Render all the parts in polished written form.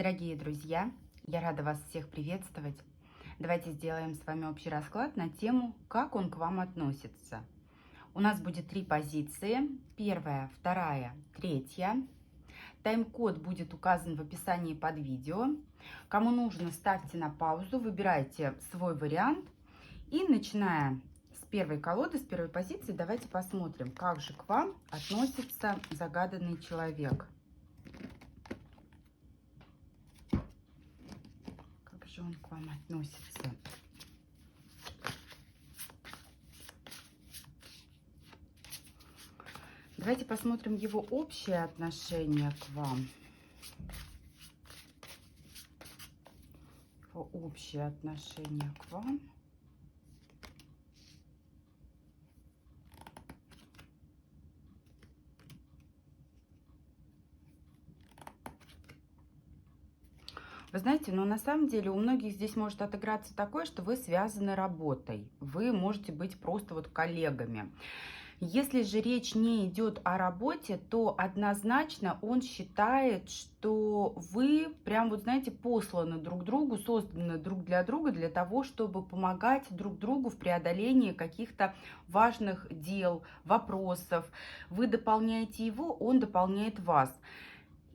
Дорогие друзья, я рада вас всех приветствовать. Давайте сделаем с вами общий расклад на тему, как он к вам относится. У нас будет 3 позиции. Первая, вторая, третья. Тайм-код будет указан в описании под видео. Кому нужно, ставьте на паузу, выбирайте свой вариант. И начиная с первой колоды, с первой позиции, давайте посмотрим, как же к вам относится загаданный человек. Как же он к вам относится? Давайте посмотрим его общее отношение к вам. Его общее отношение к вам. Вы знаете, но на самом деле у многих здесь может отыграться такое, что вы связаны работой. Вы можете быть просто вот коллегами. Если же речь не идет о работе, то однозначно он считает, что вы прям вот, знаете, посланы друг другу, созданы друг для друга для того, чтобы помогать друг другу в преодолении каких-то важных дел, вопросов. Вы дополняете его, он дополняет вас.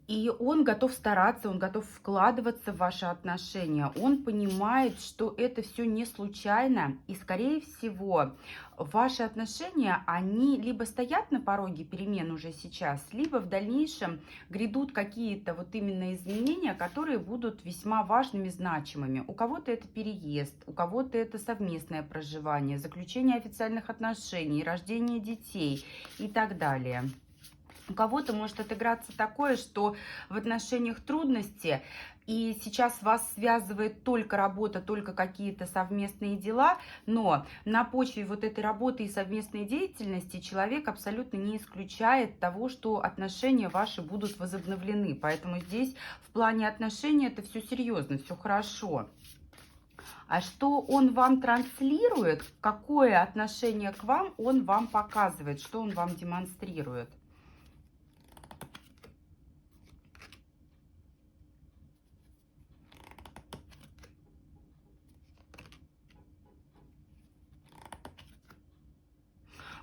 И он готов стараться, он готов вкладываться в ваши отношения. Он понимает, что это все не случайно. И, скорее всего, ваши отношения, они либо стоят на пороге перемен уже сейчас, либо в дальнейшем грядут какие-то вот именно изменения, которые будут весьма важными, значимыми. У кого-то это переезд, у кого-то это совместное проживание, заключение официальных отношений, рождение детей и так далее. У кого-то может отыграться такое, что в отношениях трудности, и сейчас вас связывает только работа, только какие-то совместные дела, но на почве вот этой работы и совместной деятельности человек абсолютно не исключает того, что отношения ваши будут возобновлены. Поэтому здесь в плане отношений это все серьезно, все хорошо. А что он вам транслирует, какое отношение к вам он вам показывает, что он вам демонстрирует?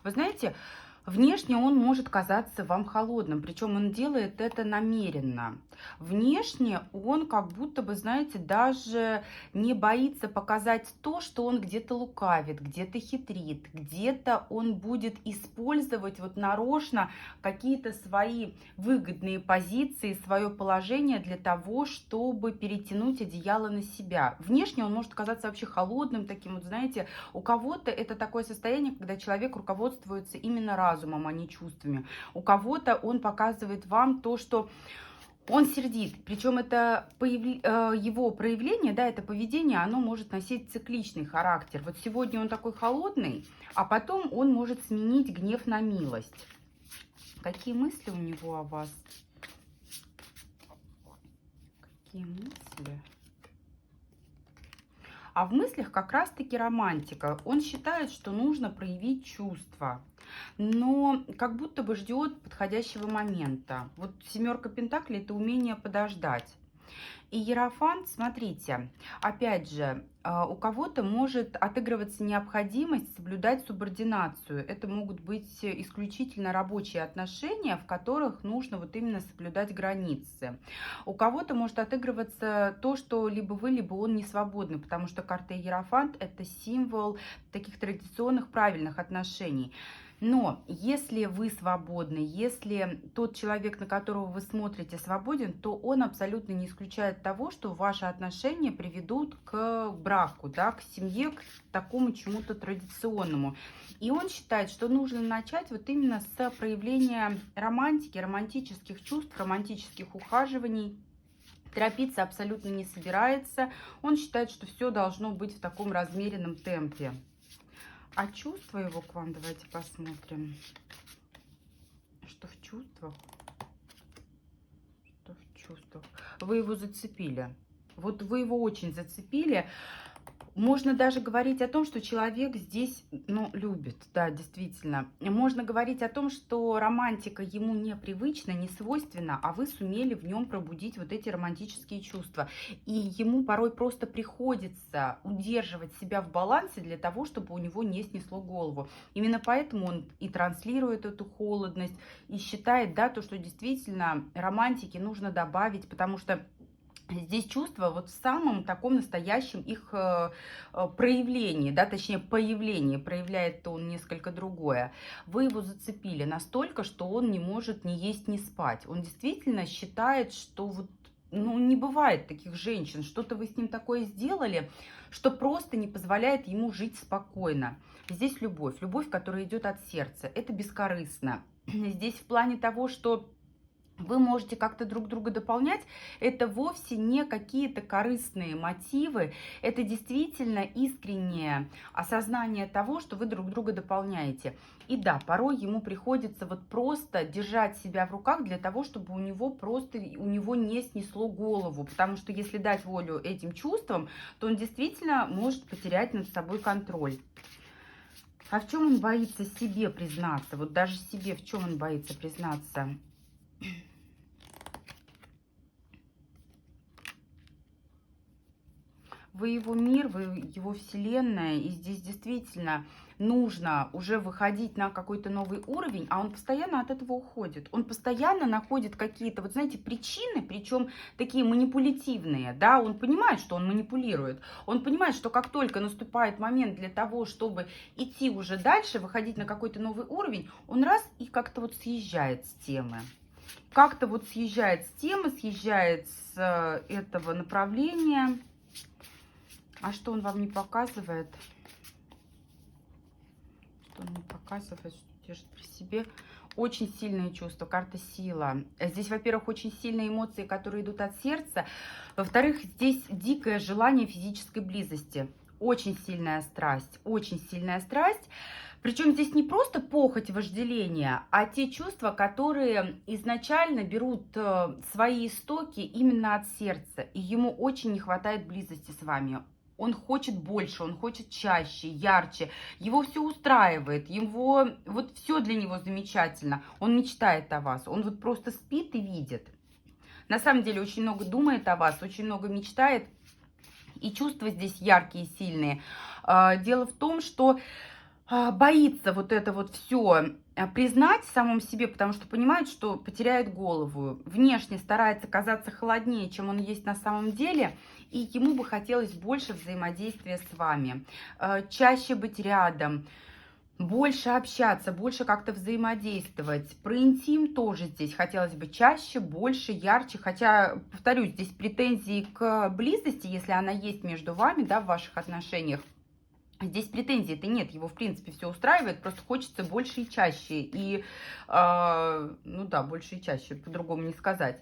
Вы знаете, внешне он может казаться вам холодным, причем он делает это намеренно. Внешне он как будто бы, знаете, даже не боится показать то, что он где-то лукавит, где-то хитрит, где-то он будет использовать вот нарочно какие-то свои выгодные позиции, свое положение для того, чтобы перетянуть одеяло на себя. Внешне он может казаться вообще холодным, таким вот, знаете, у кого-то это такое состояние, когда человек руководствуется именно разумом, а не чувствами. У кого-то он показывает вам то, что он сердит. Причем это его проявление, да, это поведение, оно может носить цикличный характер. Вот сегодня он такой холодный, а потом он может сменить гнев на милость. Какие мысли у него о вас? Какие мысли? А в мыслях как раз-таки романтика. Он считает, что нужно проявить чувства, но как будто бы ждет подходящего момента. Вот семерка пентаклей – это умение подождать. И Иерофант, смотрите, опять же, у кого-то может отыгрываться необходимость соблюдать субординацию. Это могут быть исключительно рабочие отношения, в которых нужно вот именно соблюдать границы. У кого-то может отыгрываться то, что либо вы, либо он не свободны, потому что карта Иерофант – это символ таких традиционных правильных отношений. Но если вы свободны, если тот человек, на которого вы смотрите, свободен, то он абсолютно не исключает того, что ваши отношения приведут к браку, да, к семье, к такому чему-то традиционному. И он считает, что нужно начать вот именно с проявления романтики, романтических чувств, романтических ухаживаний. Торопиться абсолютно не собирается. Он считает, что все должно быть в таком размеренном темпе. А чувства его к вам давайте посмотрим. Что в чувствах? Что в чувствах? Вы его зацепили. Вот вы его очень зацепили. Можно даже говорить о том, что человек здесь, ну, любит, да, действительно. Можно говорить о том, что романтика ему непривычна, не свойственна, а вы сумели в нем пробудить вот эти романтические чувства. И ему порой просто приходится удерживать себя в балансе для того, чтобы у него не снесло голову. Именно поэтому он и транслирует эту холодность, и считает, да, то, что действительно романтики нужно добавить, потому что здесь чувство вот в самом таком настоящем их проявлении, да, точнее появлении, проявляет-то он несколько другое. Вы его зацепили настолько, что он не может ни есть, ни спать. Он действительно считает, что вот, ну, не бывает таких женщин, что-то вы с ним такое сделали, что просто не позволяет ему жить спокойно. Здесь любовь, любовь, которая идет от сердца, это бескорыстно. Здесь в плане того, что вы можете как-то друг друга дополнять, это вовсе не какие-то корыстные мотивы, это действительно искреннее осознание того, что вы друг друга дополняете. И да, порой ему приходится вот просто держать себя в руках для того, чтобы у него не снесло голову, потому что если дать волю этим чувствам, то он действительно может потерять над собой контроль. А в чем он боится себе признаться? Вот даже себе в чем он боится признаться? Вы его мир, вы его вселенная, и здесь действительно нужно уже выходить на какой-то новый уровень, а он постоянно от этого уходит. Он постоянно находит какие-то, вот знаете, причины, причем такие манипулятивные, да, он понимает, что он манипулирует, он понимает, что как только наступает момент для того, чтобы идти уже дальше, выходить на какой-то новый уровень, он раз и как-то вот съезжает с темы. Как-то вот съезжает с темы, съезжает с этого направления. А что он вам не показывает? Что он не показывает, что держит при себе? Очень сильные чувства, карта сила. Здесь, во-первых, очень сильные эмоции, которые идут от сердца. Во-вторых, здесь дикое желание физической близости. Очень сильная страсть, очень сильная страсть. Причем здесь не просто похоть, вожделение, а те чувства, которые изначально берут свои истоки именно от сердца. И ему очень не хватает близости с вами. Он хочет больше, он хочет чаще, ярче. Его все устраивает, его вот все для него замечательно. Он мечтает о вас, он вот просто спит и видит. На самом деле очень много думает о вас, очень много мечтает. И чувства здесь яркие, сильные. Дело в том, что боится вот это вот все признать в самом себе, потому что понимает, что потеряет голову. Внешне старается казаться холоднее, чем он есть на самом деле, и ему бы хотелось больше взаимодействия с вами, чаще быть рядом, больше общаться, больше как-то взаимодействовать. Про интим тоже здесь хотелось бы чаще, больше, ярче. Хотя, повторюсь, здесь претензии к близости, если она есть между вами, да, в ваших отношениях. Здесь претензий-то нет, его, в принципе, все устраивает, просто хочется больше и чаще. И, ну да, больше и чаще, по-другому не сказать.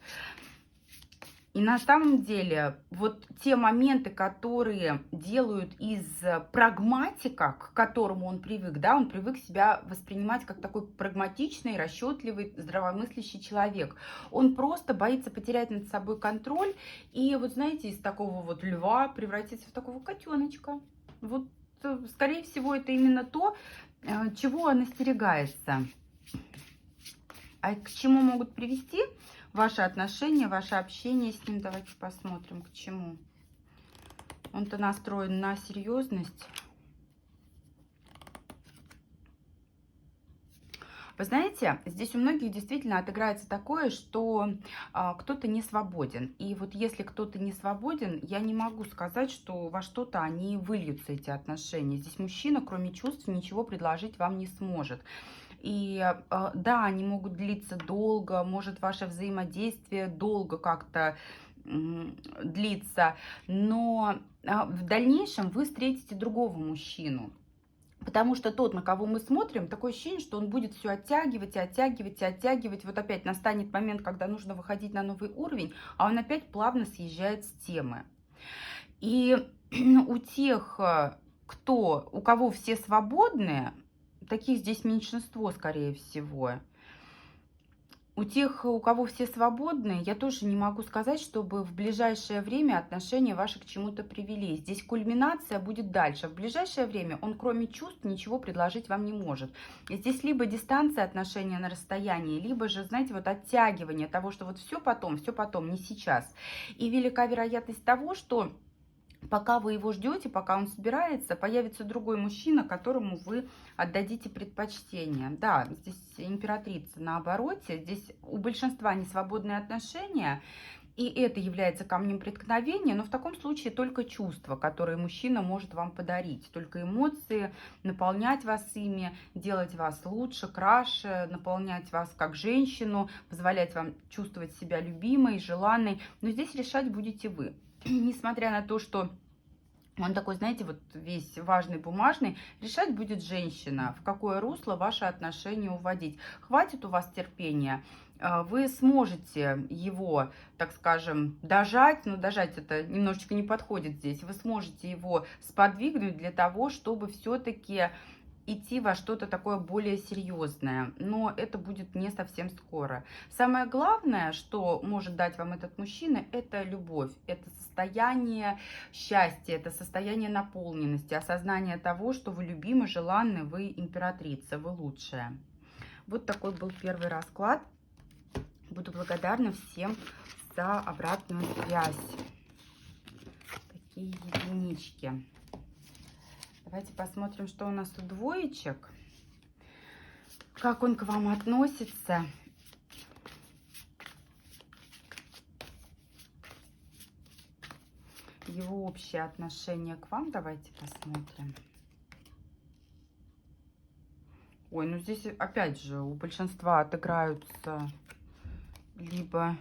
И на самом деле, вот те моменты, которые делают из прагматика, к которому он привык, да, он привык себя воспринимать как такой прагматичный, расчетливый, здравомыслящий человек. Он просто боится потерять над собой контроль и, вот знаете, из такого вот льва превратиться в такого котеночка. Вот, скорее всего, это именно то, чего он остерегается. А к чему могут привести ваши отношения, ваше общение с ним? Давайте посмотрим, к чему. Он-то настроен на серьезность. Вы знаете, здесь у многих действительно отыграется такое, что кто-то не свободен. И вот если кто-то не свободен, я не могу сказать, что во что-то они выльются, эти отношения. Здесь мужчина, кроме чувств, ничего предложить вам не сможет. И да, они могут длиться долго, может ваше взаимодействие долго как-то длиться, но в дальнейшем вы встретите другого мужчину. Потому что тот, на кого мы смотрим, такое ощущение, что он будет все оттягивать, и оттягивать, и оттягивать. Вот опять настанет момент, когда нужно выходить на новый уровень, а он опять плавно съезжает с темы. И у тех, у кого все свободные, таких здесь меньшинство, скорее всего, У тех, у кого все свободны, я тоже не могу сказать, чтобы в ближайшее время отношения ваши к чему-то привели. Здесь кульминация будет дальше. В ближайшее время он, кроме чувств, ничего предложить вам не может. И здесь либо дистанция отношения на расстоянии, либо же, знаете, вот оттягивание того, что вот все потом, не сейчас. И велика вероятность того, что пока вы его ждете, пока он собирается, появится другой мужчина, которому вы отдадите предпочтение. Да, здесь императрица на обороте. Здесь у большинства несвободные отношения, и это является камнем преткновения, но в таком случае только чувства, которые мужчина может вам подарить. Только эмоции, наполнять вас ими, делать вас лучше, краше, наполнять вас как женщину, позволять вам чувствовать себя любимой, желанной. Но здесь решать будете вы. Несмотря на то, что он такой, знаете, вот весь важный, бумажный, решать будет женщина, в какое русло ваши отношения уводить. Хватит у вас терпения, вы сможете его, так скажем, дожать, но дожать это немножечко не подходит здесь, вы сможете его сподвигнуть для того, чтобы все-таки идти во что-то такое более серьезное, но это будет не совсем скоро. Самое главное, что может дать вам этот мужчина, это любовь, это состояние счастья, это состояние наполненности, осознание того, что вы любимы, желанны, вы императрица, вы лучшая. Вот такой был первый расклад. Буду благодарна всем за обратную связь. Такие единички. Давайте посмотрим, что у нас у двоечек. Как он к вам относится. Его общее отношение к вам. Давайте посмотрим. Ой, ну здесь опять же у большинства отыграются либо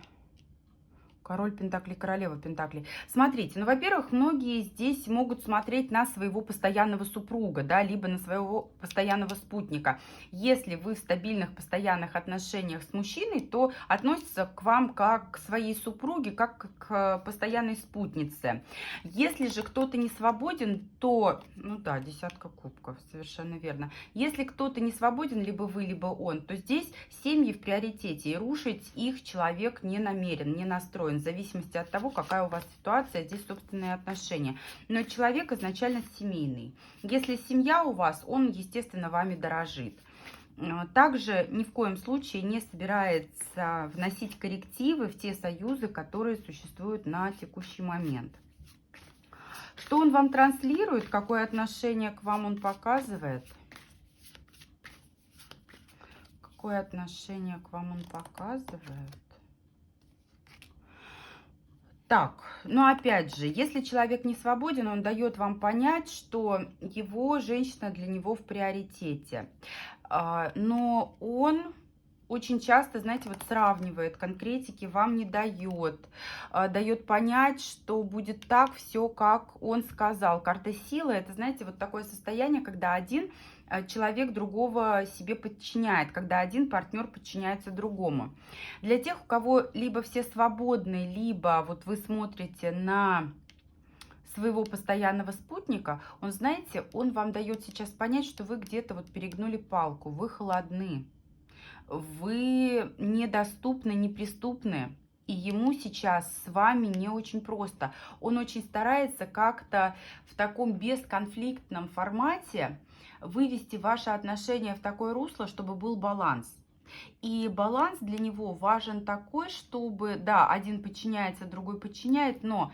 король пентаклей, королева пентаклей. Смотрите, ну, во-первых, многие здесь могут смотреть на своего постоянного супруга, да, либо на своего постоянного спутника. Если вы в стабильных, постоянных отношениях с мужчиной, то относится к вам как к своей супруге, как к постоянной спутнице. Если же кто-то не свободен, то, ну да, десятка кубков, совершенно верно. Если кто-то не свободен, либо вы, либо он, то здесь семьи в приоритете, и рушить их человек не намерен, не настроен, в зависимости от того, какая у вас ситуация, здесь собственные отношения. Но человек изначально семейный. Если семья у вас, он, естественно, вами дорожит. Также ни в коем случае не собирается вносить коррективы в те союзы, которые существуют на текущий момент. Что он вам транслирует, какое отношение к вам он показывает? Какое отношение к вам он показывает? Так, ну опять же, если человек не свободен, он дает вам понять, что его женщина для него в приоритете. Но он очень часто, знаете, вот сравнивает, конкретики вам не дает. Дает понять, что будет так все, как он сказал. Карта силы — это, знаете, вот такое состояние, когда один человек другого себе подчиняет, когда один партнер подчиняется другому. Для тех, у кого либо все свободны, либо вот вы смотрите на своего постоянного спутника, он, знаете, он вам дает сейчас понять, что вы где-то вот перегнули палку, вы холодны, вы недоступны, неприступны. И ему сейчас с вами не очень просто. Он очень старается как-то в таком бесконфликтном формате вывести ваши отношения в такое русло, чтобы был баланс. И баланс для него важен такой, чтобы, да, один подчиняется, другой подчиняет, но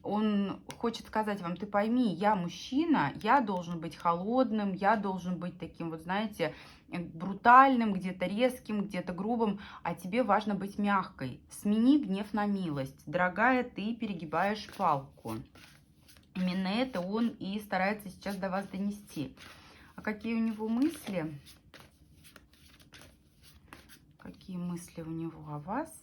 он хочет сказать вам: ты пойми, я мужчина, я должен быть холодным, я должен быть таким, вот знаете, брутальным, где-то резким, где-то грубым, а тебе важно быть мягкой. Смени гнев на милость. Дорогая, ты перегибаешь палку. Именно это он и старается сейчас до вас донести. А какие у него мысли? Какие мысли у него о вас?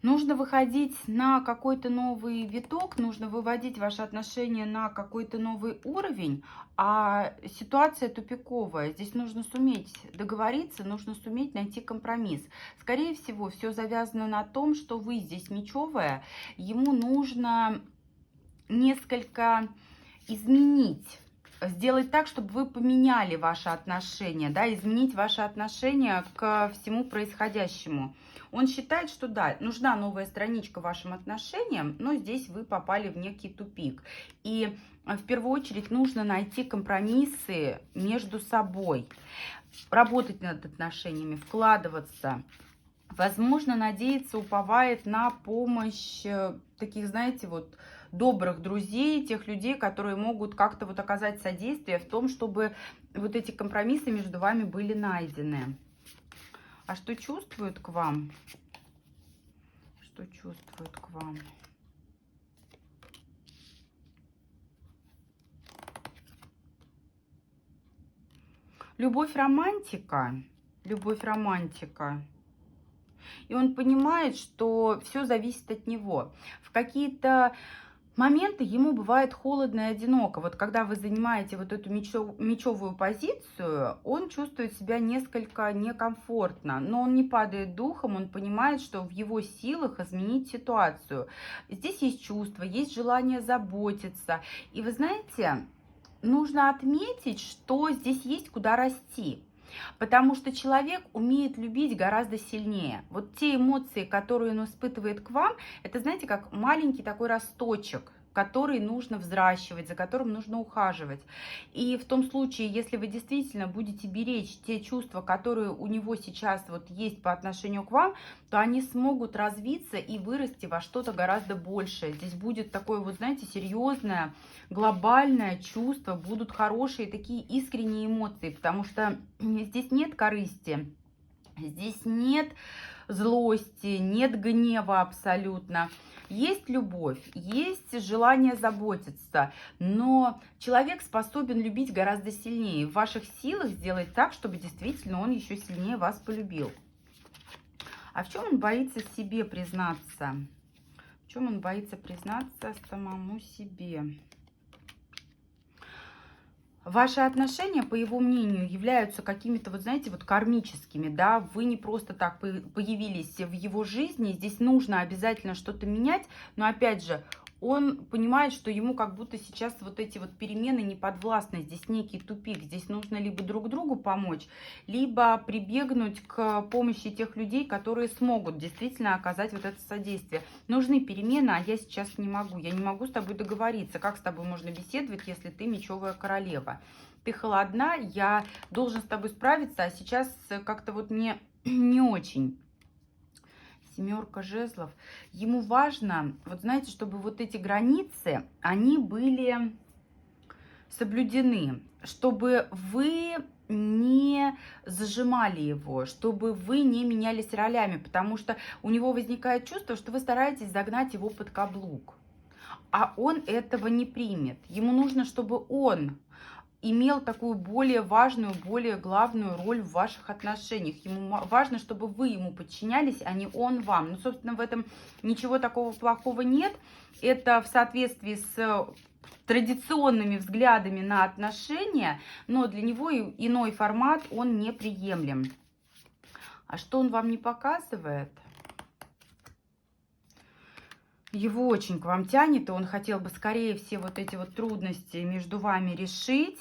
Нужно выходить на какой-то новый виток, нужно выводить ваши отношения на какой-то новый уровень, а ситуация тупиковая. Здесь нужно суметь договориться, нужно суметь найти компромисс. Скорее всего, все завязано на том, что вы здесь мечевая, ему нужно несколько изменить сделать так, чтобы вы поменяли ваши отношения, да, изменить ваши отношения к всему происходящему. Он считает, что да, нужна новая страничка вашим отношениям, но здесь вы попали в некий тупик. И в первую очередь нужно найти компромиссы между собой, работать над отношениями, вкладываться. Возможно, надеяться, уповает на помощь таких, знаете, вот добрых друзей, тех людей, которые могут как-то вот оказать содействие в том, чтобы вот эти компромиссы между вами были найдены. А что чувствуют к вам? Что чувствуют к вам? Любовь, романтика. Любовь, романтика. И он понимает, что все зависит от него. В какие-то моменты ему бывает холодно и одиноко. Вот когда вы занимаете вот эту мечевую позицию, он чувствует себя несколько некомфортно. Но он не падает духом, он понимает, что в его силах изменить ситуацию. Здесь есть чувства, есть желание заботиться. И вы знаете, нужно отметить, что здесь есть куда расти. Потому что человек умеет любить гораздо сильнее. Вот те эмоции, которые он испытывает к вам, это, знаете, как маленький такой росточек, который нужно взращивать, за которым нужно ухаживать. И в том случае, если вы действительно будете беречь те чувства, которые у него сейчас вот есть по отношению к вам, то они смогут развиться и вырасти во что-то гораздо большее. Здесь будет такое вот, знаете, серьезное, глобальное чувство, будут хорошие такие искренние эмоции, потому что здесь нет корысти, здесь нет злости, нет гнева абсолютно. Есть любовь, есть желание заботиться, но человек способен любить гораздо сильнее. В ваших силах сделать так, чтобы действительно он еще сильнее вас полюбил. А в чем он боится себе признаться? В чем он боится признаться самому себе? Ваши отношения, по его мнению, являются какими-то, вот знаете, вот кармическими, да, вы не просто так появились в его жизни, здесь нужно обязательно что-то менять, но опять же, он понимает, что ему как будто сейчас вот эти вот перемены не подвластны, здесь некий тупик, здесь нужно либо друг другу помочь, либо прибегнуть к помощи тех людей, которые смогут действительно оказать вот это содействие. Нужны перемены, а я сейчас не могу, я не могу с тобой договориться, как с тобой можно беседовать, если ты мечевая королева. Ты холодна, я должен с тобой справиться, а сейчас как-то вот мне не очень. Семерка жезлов. Ему важно, вот знаете, чтобы вот эти границы, они были соблюдены, чтобы вы не зажимали его, чтобы вы не менялись ролями, потому что у него возникает чувство, что вы стараетесь загнать его под каблук, а он этого не примет. Ему нужно, чтобы он имел такую более важную, более главную роль в ваших отношениях. Ему важно, чтобы вы ему подчинялись, а не он вам. Ну, собственно, в этом ничего такого плохого нет. Это в соответствии с традиционными взглядами на отношения, но для него иной формат, он неприемлем. А что он вам не показывает? Его очень к вам тянет, и он хотел бы скорее все вот эти вот трудности между вами решить.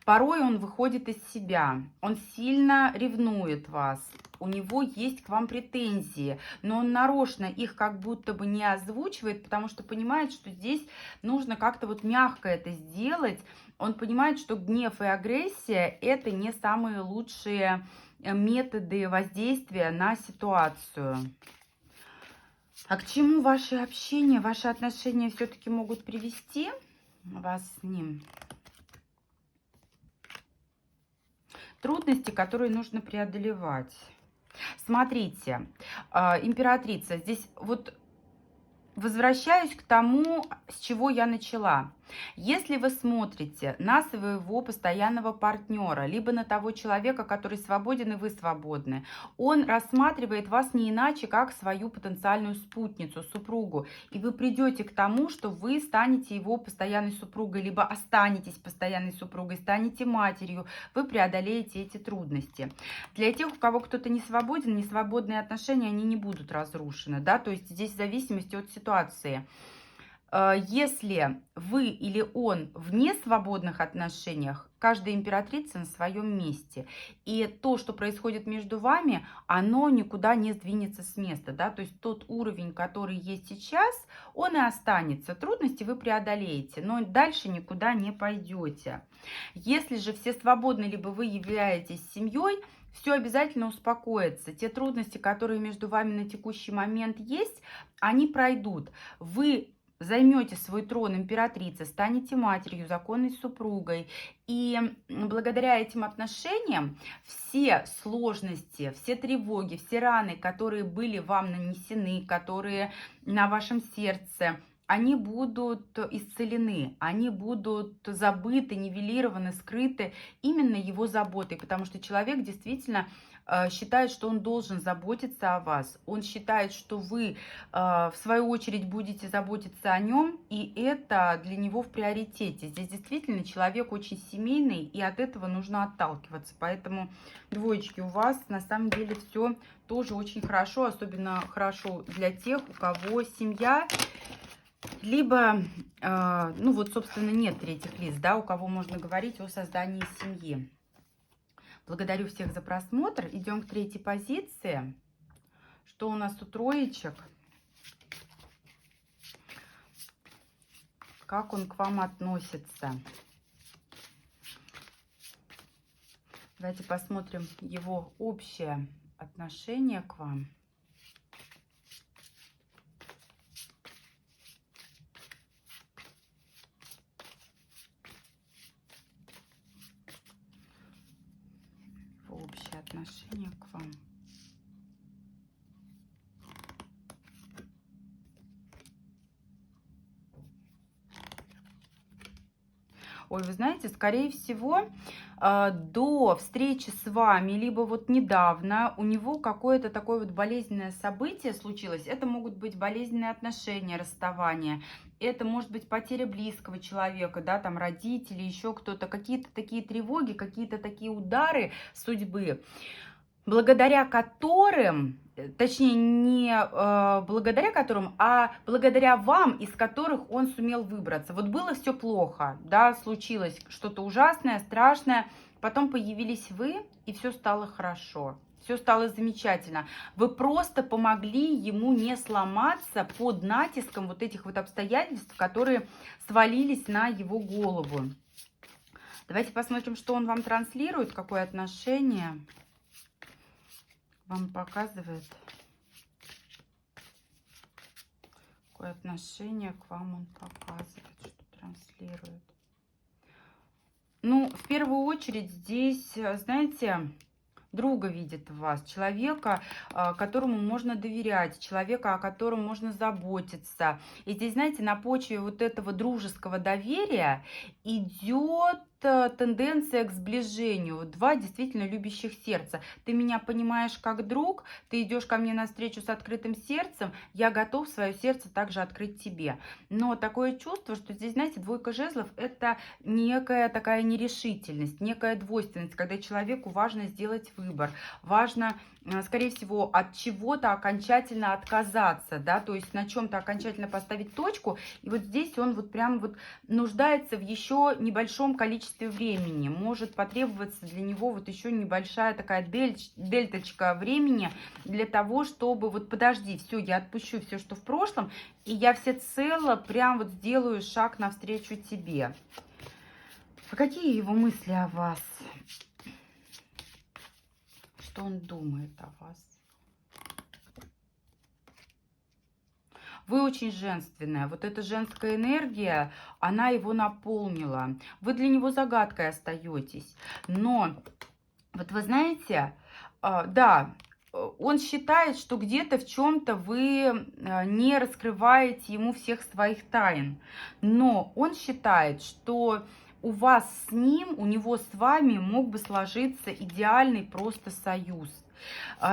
Порой он выходит из себя, он сильно ревнует вас, у него есть к вам претензии, но он нарочно их как будто бы не озвучивает, потому что понимает, что здесь нужно как-то вот мягко это сделать. Он понимает, что гнев и агрессия – это не самые лучшие методы воздействия на ситуацию. А к чему ваши общения, ваши отношения все-таки могут привести вас с ним? Трудности, которые нужно преодолевать. Смотрите, императрица, здесь вот возвращаюсь к тому, с чего я начала. Если вы смотрите на своего постоянного партнера, либо на того человека, который свободен и вы свободны, он рассматривает вас не иначе, как свою потенциальную спутницу, супругу. И вы придете к тому, что вы станете его постоянной супругой, либо останетесь постоянной супругой, станете матерью, вы преодолеете эти трудности. Для тех, у кого кто-то не свободен, несвободные отношения, они не будут разрушены, да, то есть здесь в зависимости от ситуации. Если вы или он в несвободных отношениях, каждая императрица на своем месте. И то, что происходит между вами, оно никуда не сдвинется с места. Да? То есть тот уровень, который есть сейчас, он и останется. Трудности вы преодолеете, но дальше никуда не пойдете. Если же все свободны, либо вы являетесь семьей, все обязательно успокоится. Те трудности, которые между вами на текущий момент есть, они пройдут. Вы займете свой трон императрицы, станете матерью, законной супругой. И благодаря этим отношениям все сложности, все тревоги, все раны, которые были вам нанесены, которые на вашем сердце, они будут исцелены, они будут забыты, нивелированы, скрыты именно его заботой, потому что человек действительно считает, что он должен заботиться о вас, он считает, что вы в свою очередь будете заботиться о нем, и это для него в приоритете. Здесь действительно человек очень семейный, и от этого нужно отталкиваться, поэтому, двоечки, у вас на самом деле все тоже очень хорошо, особенно хорошо для тех, у кого семья, либо, ну вот, собственно, нет третьих лиц, да, у кого можно говорить о создании семьи. Благодарю всех за просмотр. Идем к третьей позиции. Что у нас у троечек? Как он к вам относится? Давайте посмотрим его общее отношение к вам. Общее отношение к вам. Ой, вы знаете, скорее всего, до встречи с вами, либо вот недавно у него какое-то такое вот болезненное событие случилось. Это могут быть болезненные отношения, расставания. Это может быть потеря близкого человека, да, там родители, еще кто-то. Какие-то такие тревоги, какие-то такие удары судьбы, благодаря которым, точнее, не благодаря которым, а благодаря вам, из которых он сумел выбраться. Вот было все плохо, да, случилось что-то ужасное, страшное, потом появились вы, и все стало хорошо. Все стало замечательно. Вы просто помогли ему не сломаться под натиском вот этих вот обстоятельств, которые свалились на его голову. Давайте посмотрим, что он вам транслирует, какое отношение вам показывает, какое отношение к вам он показывает, что транслирует. Ну, в первую очередь здесь, знаете, друга видит в вас, человека, которому можно доверять, человека, о котором можно заботиться. И здесь, знаете, на почве вот этого дружеского доверия идет тенденция к сближению. Два действительно любящих сердца. Ты меня понимаешь как друг, ты идешь ко мне навстречу с открытым сердцем, я готов свое сердце также открыть тебе. Но такое чувство, что здесь, знаете, двойка жезлов — это некая такая нерешительность, некая двойственность, когда человеку важно сделать выбор, важно, скорее всего, от чего-то окончательно отказаться, да, то есть на чем-то окончательно поставить точку, и вот здесь он вот прям вот нуждается в еще небольшом количестве времени, может потребоваться для него вот еще небольшая такая дельточка времени для того, чтобы вот подожди, все, я отпущу все, что в прошлом, и я всецело прям вот сделаю шаг навстречу тебе. А какие его мысли о вас? Что он думает о вас? Вы очень женственная. Вот эта женская энергия, она его наполнила. Вы для него загадкой остаетесь. Но, вот вы знаете, да, он считает, что где-то в чем-то вы не раскрываете ему всех своих тайн. Но он считает, что у вас с ним, у него с вами мог бы сложиться идеальный просто союз.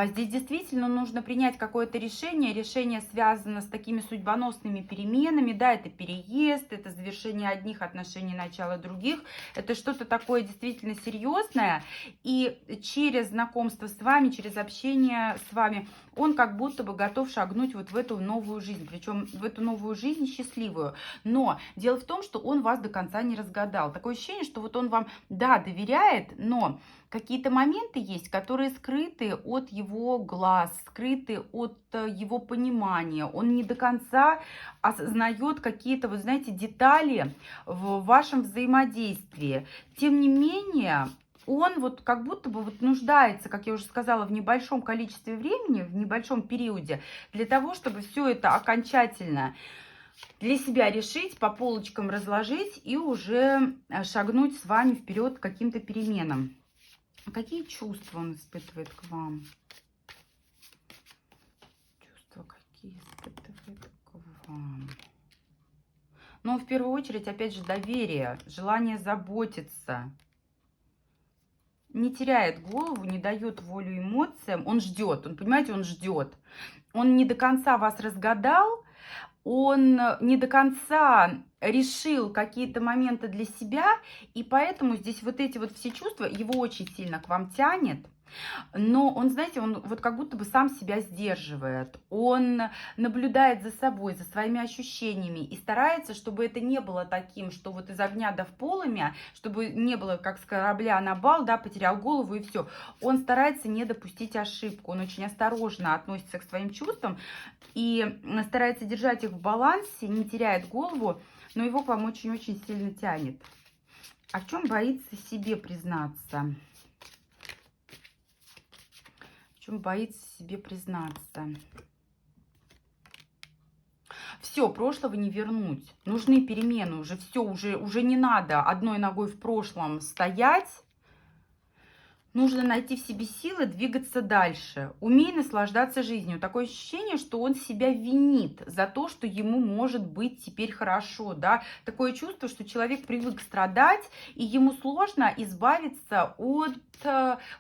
Здесь действительно нужно принять какое-то решение. Решение связано с такими судьбоносными переменами. Да, это переезд, это завершение одних отношений, начало других. Это что-то такое действительно серьезное. И через знакомство с вами, через общение с вами, он как будто бы готов шагнуть вот в эту новую жизнь. Причем в эту новую жизнь счастливую. Но дело в том, что он вас до конца не разгадал. Такое ощущение, что вот он вам, да, доверяет, но какие-то моменты есть, которые скрыты от его глаз, скрыты от его понимания. Он не до конца осознает какие-то, вот знаете, детали в вашем взаимодействии. Тем не менее, он вот как будто бы вот нуждается, как я уже сказала, в небольшом количестве времени, в небольшом периоде, для того, чтобы все это окончательно для себя решить, по полочкам разложить и уже шагнуть с вами вперед к каким-то переменам. Какие чувства он испытывает к вам? Чувства какие испытывает к вам? Ну, в первую очередь, опять же, доверие, желание заботиться. Не теряет голову, не дает волю эмоциям. Он ждет, он, понимаете, он ждет. Он не до конца вас разгадал, он не до конца решил какие-то моменты для себя, и поэтому здесь вот эти вот все чувства, его очень сильно к вам тянет. Но он, знаете, он вот как будто бы сам себя сдерживает. Он наблюдает за собой, за своими ощущениями и старается, чтобы это не было таким, что вот из огня до в полымя, чтобы не было как с корабля на бал, да, потерял голову и все. Он старается не допустить ошибку. Он очень осторожно относится к своим чувствам и старается держать их в балансе, не теряет голову, но его к вам очень-очень сильно тянет. А в чем боится себе признаться? Боится себе признаться. Все, прошлого не вернуть. Нужны перемены уже. Все, уже не надо одной ногой в прошлом стоять. Нужно найти в себе силы двигаться дальше. Умей наслаждаться жизнью. Такое ощущение, что он себя винит за то, что ему может быть теперь хорошо. Да? Такое чувство, что человек привык страдать, и ему сложно избавиться от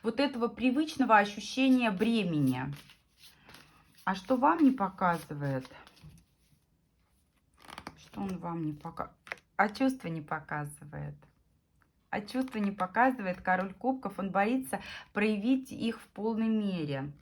вот этого привычного ощущения бремени. А что вам не показывает? Что он вам не показывает? А чувства не показывает. А чувства не показывает король кубков, он боится проявить их в полной мере.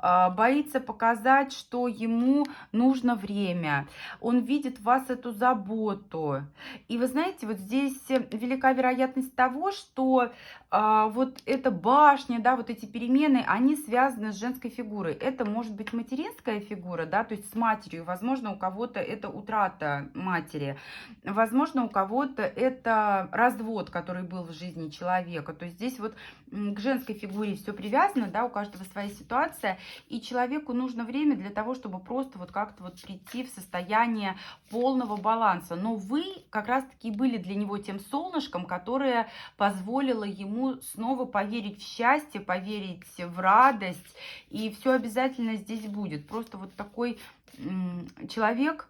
Боится показать, что ему нужно время. Он видит в вас эту заботу. И вы знаете, вот здесь велика вероятность того, что вот эта башня, да, вот эти перемены, они связаны с женской фигурой. Это может быть материнская фигура, да, то есть с матерью. Возможно, у кого-то это утрата матери. Возможно, у кого-то это развод, который был в жизни человека. То есть здесь вот к женской фигуре все привязано, да, у каждого своя ситуация, и человеку нужно время для того, чтобы просто вот как-то вот прийти в состояние полного баланса. Но вы как раз-таки были для него тем солнышком, которое позволило ему снова поверить в счастье, поверить в радость, и все обязательно здесь будет. Просто вот такой человек,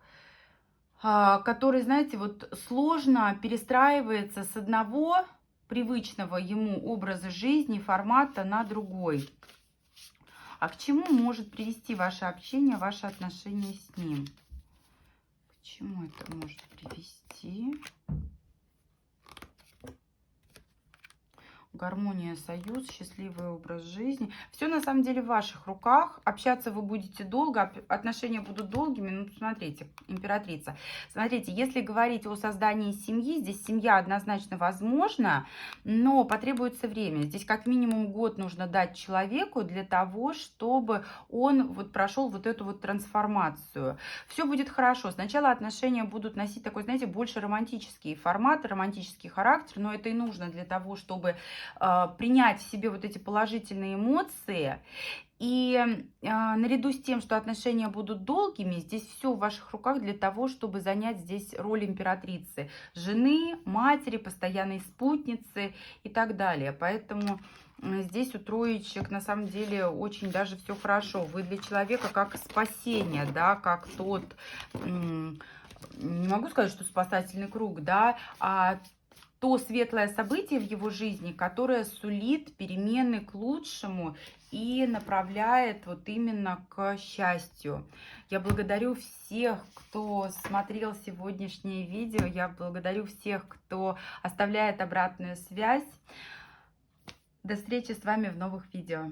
который, знаете, вот сложно перестраивается с одного привычного ему образа жизни, формата на другой. А к чему может привести ваше общение, ваше отношение с ним? К чему это может привести? Гармония, союз, счастливый образ жизни. Все на самом деле в ваших руках. Общаться вы будете долго, отношения будут долгими. Ну, смотрите, императрица. Смотрите, если говорить о создании семьи, здесь семья однозначно возможна, но потребуется время. Здесь как минимум год нужно дать человеку для того, чтобы он вот прошел вот эту вот трансформацию. Все будет хорошо. Сначала отношения будут носить такой, знаете, больше романтический формат, романтический характер, но это и нужно для того, чтобы принять в себе вот эти положительные эмоции. И наряду с тем, что отношения будут долгими, здесь все в ваших руках для того, чтобы занять здесь роль императрицы, жены, матери, постоянной спутницы и так далее. Поэтому здесь у троечек на самом деле очень даже все хорошо. Вы для человека как спасение, да, как тот, не могу сказать, что спасательный круг, да, а то светлое событие в его жизни, которое сулит перемены к лучшему и направляет вот именно к счастью. Я благодарю всех, кто смотрел сегодняшнее видео. Я благодарю всех, кто оставляет обратную связь. До встречи с вами в новых видео.